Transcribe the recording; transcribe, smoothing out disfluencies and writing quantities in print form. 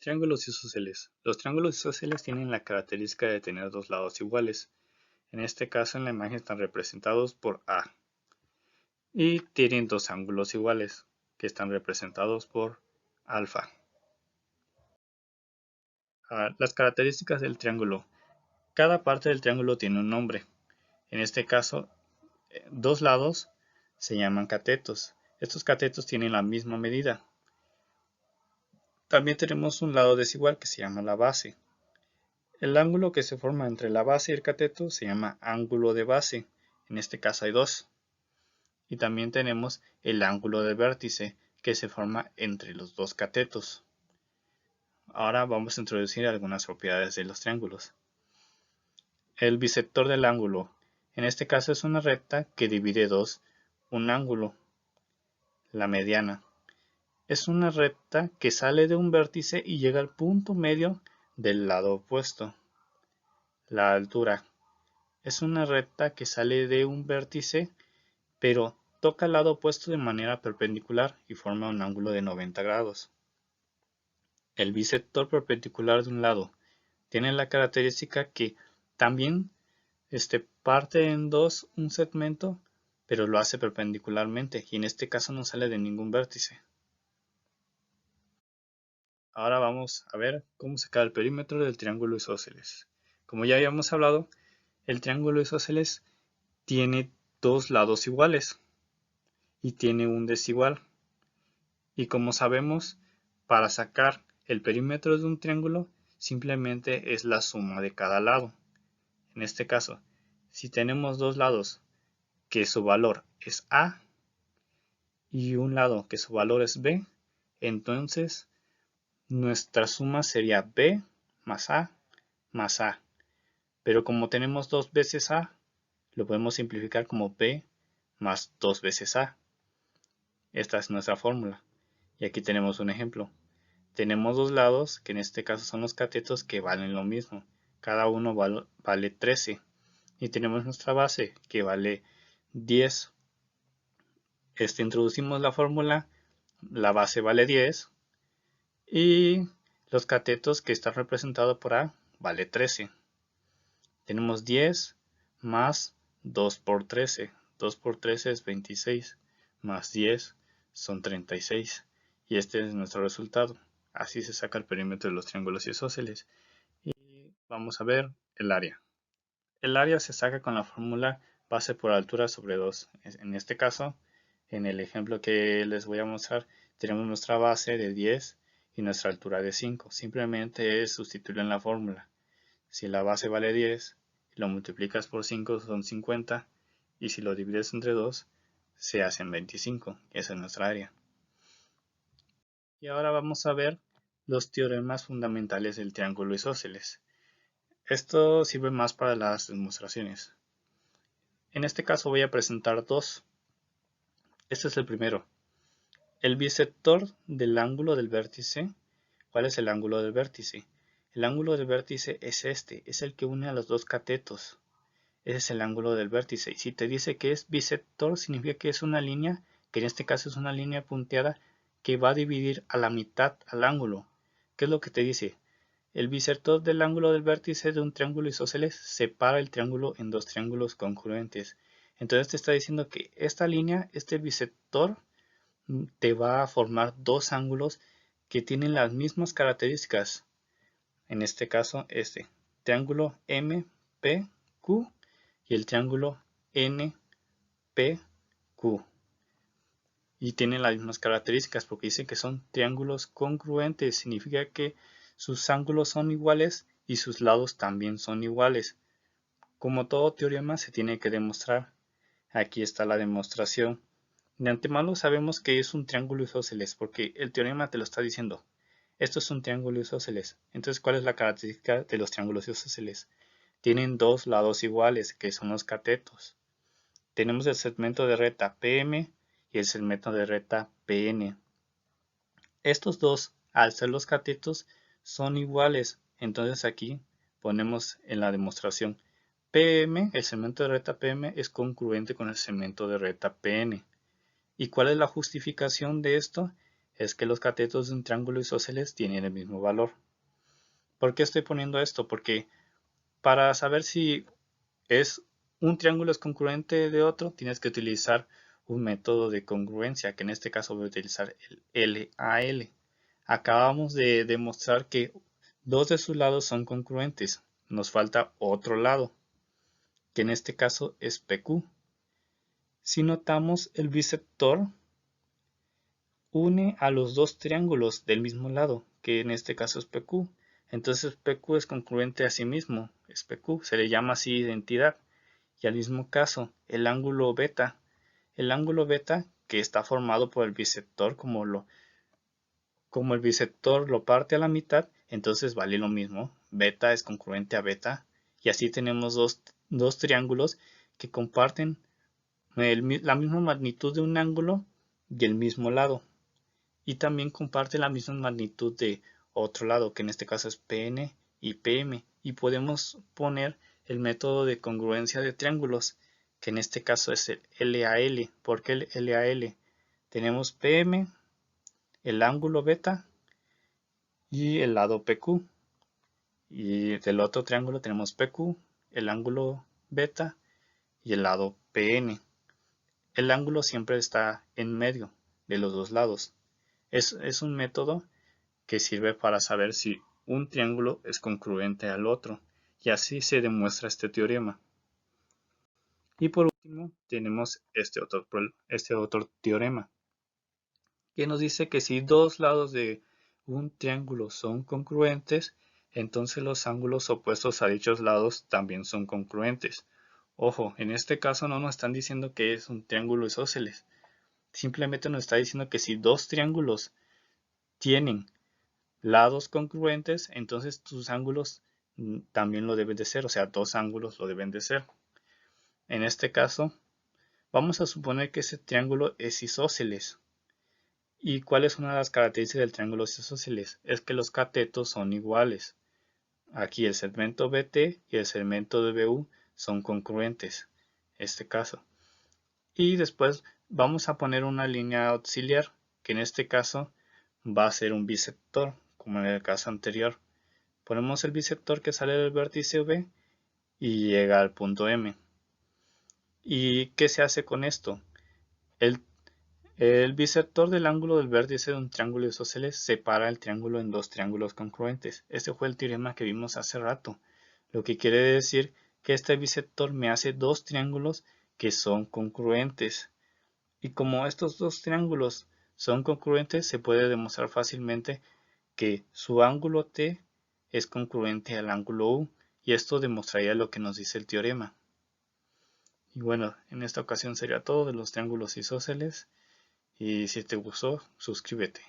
Triángulos isósceles. Los triángulos isósceles tienen la característica de tener dos lados iguales. En este caso en la imagen están representados por A. Y tienen dos ángulos iguales, que están representados por alfa. Las características del triángulo. Cada parte del triángulo tiene un nombre. En este caso, dos lados se llaman catetos. Estos catetos tienen la misma medida. También tenemos un lado desigual que se llama la base. El ángulo que se forma entre la base y el cateto se llama ángulo de base. En este caso hay dos. Y también tenemos el ángulo de vértice que se forma entre los dos catetos. Ahora vamos a introducir algunas propiedades de los triángulos. El bisector del ángulo. En este caso es una recta que divide un ángulo. La mediana. Es una recta que sale de un vértice y llega al punto medio del lado opuesto. La altura. Es una recta que sale de un vértice, pero toca el lado opuesto de manera perpendicular y forma un ángulo de 90 grados. El bisector perpendicular de un lado tiene la característica que también parte en dos un segmento, pero lo hace perpendicularmente y en este caso no sale de ningún vértice. Ahora vamos a ver cómo sacar el perímetro del triángulo isósceles. Como ya habíamos hablado, el triángulo isósceles tiene dos lados iguales y tiene un desigual. Y como sabemos, para sacar el perímetro de un triángulo simplemente es la suma de cada lado. En este caso, si tenemos dos lados que su valor es A y un lado que su valor es B, entonces nuestra suma sería B más A más A. Pero como tenemos dos veces A, lo podemos simplificar como B más dos veces A. Esta es nuestra fórmula. Y aquí tenemos un ejemplo. Tenemos dos lados, que en este caso son los catetos, que valen lo mismo. Cada uno vale 13. Y tenemos nuestra base, que vale 10. Introducimos la fórmula, la base vale 10. Y los catetos, que están representados por A, vale 13. Tenemos 10 más 2 por 13. 2 por 13 es 26. Más 10 son 36. Y este es nuestro resultado. Así se saca el perímetro de los triángulos isósceles. Y vamos a ver el área. El área se saca con la fórmula base por altura sobre 2. En este caso, en el ejemplo que les voy a mostrar, tenemos nuestra base de 10 y nuestra altura de 5. Simplemente es sustituirlo en la fórmula. Si la base vale 10, lo multiplicas por 5 son 50. Y si lo divides entre 2, se hacen 25. Esa es nuestra área. Y ahora vamos a ver los teoremas fundamentales del triángulo isósceles. Esto sirve más para las demostraciones. En este caso voy a presentar dos. Este es el primero. El bisector del ángulo del vértice. ¿Cuál es el ángulo del vértice? El ángulo del vértice es es el que une a los dos catetos. Ese es el ángulo del vértice. Y si te dice que es bisector, significa que es una línea, que en este caso es una línea punteada, que va a dividir a la mitad al ángulo. ¿Qué es lo que te dice? El bisector del ángulo del vértice de un triángulo isósceles separa el triángulo en dos triángulos congruentes. Entonces te está diciendo que esta línea, este bisector, te va a formar dos ángulos que tienen las mismas características. En este caso, triángulo MPQ y el triángulo NPQ. Y tienen las mismas características porque dice que son triángulos congruentes. Significa que sus ángulos son iguales y sus lados también son iguales. Como todo teorema se tiene que demostrar. Aquí está la demostración. De antemano sabemos que es un triángulo isósceles porque el teorema te lo está diciendo. Esto es un triángulo isósceles. Entonces, ¿cuál es la característica de los triángulos isósceles? Tienen dos lados iguales, que son los catetos. Tenemos el segmento de recta PM y el segmento de recta PN. Estos dos, al ser los catetos, son iguales. Entonces aquí ponemos en la demostración PM, el segmento de recta PM es congruente con el segmento de recta PN. ¿Y cuál es la justificación de esto? es que los catetos de un triángulo isósceles tienen el mismo valor. ¿Por qué estoy poniendo esto? Porque para saber si un triángulo es congruente de otro, tienes que utilizar un método de congruencia, que en este caso voy a utilizar el LAL. Acabamos de demostrar que dos de sus lados son congruentes. Nos falta otro lado, que en este caso es PQ. Si notamos, el bisector une a los dos triángulos del mismo lado, que en este caso es PQ. Entonces PQ es congruente a sí mismo, es PQ, se le llama así identidad. Y al mismo caso, el ángulo beta que está formado por el bisector, como el bisector lo parte a la mitad, entonces vale lo mismo, beta es congruente a beta, y así tenemos dos triángulos que comparten la misma magnitud de un ángulo y el mismo lado, y también comparte la misma magnitud de otro lado, que en este caso es PN y PM, y podemos poner el método de congruencia de triángulos, que en este caso es el LAL. ¿Por qué el LAL? Tenemos PM, el ángulo beta y el lado PQ, y del otro triángulo tenemos PQ, el ángulo beta y el lado PN. El ángulo siempre está en medio de los dos lados. Es un método que sirve para saber si un triángulo es congruente al otro, y así se demuestra este teorema. Y por último tenemos este otro teorema, que nos dice que si dos lados de un triángulo son congruentes, entonces los ángulos opuestos a dichos lados también son congruentes. Ojo, en este caso no nos están diciendo que es un triángulo isósceles, simplemente nos está diciendo que si dos triángulos tienen lados congruentes, entonces tus ángulos también lo deben de ser, o sea, dos ángulos lo deben de ser. En este caso, vamos a suponer que ese triángulo es isósceles. ¿Y cuál es una de las características del triángulo isósceles? Es que los catetos son iguales. Aquí el segmento BT y el segmento DBU son congruentes, este caso. Y después vamos a poner una línea auxiliar, que en este caso va a ser un bisector, como en el caso anterior. Ponemos el bisector que sale del vértice V y llega al punto M. ¿Y qué se hace con esto? El bisector del ángulo del vértice de un triángulo isósceles separa el triángulo en dos triángulos congruentes. Este fue el teorema que vimos hace rato, lo que quiere decir que este bisector me hace dos triángulos que son congruentes. Y como estos dos triángulos son congruentes, se puede demostrar fácilmente que su ángulo T es congruente al ángulo U, y esto demostraría lo que nos dice el teorema. Y bueno, en esta ocasión sería todo de los triángulos isósceles, y si te gustó, suscríbete.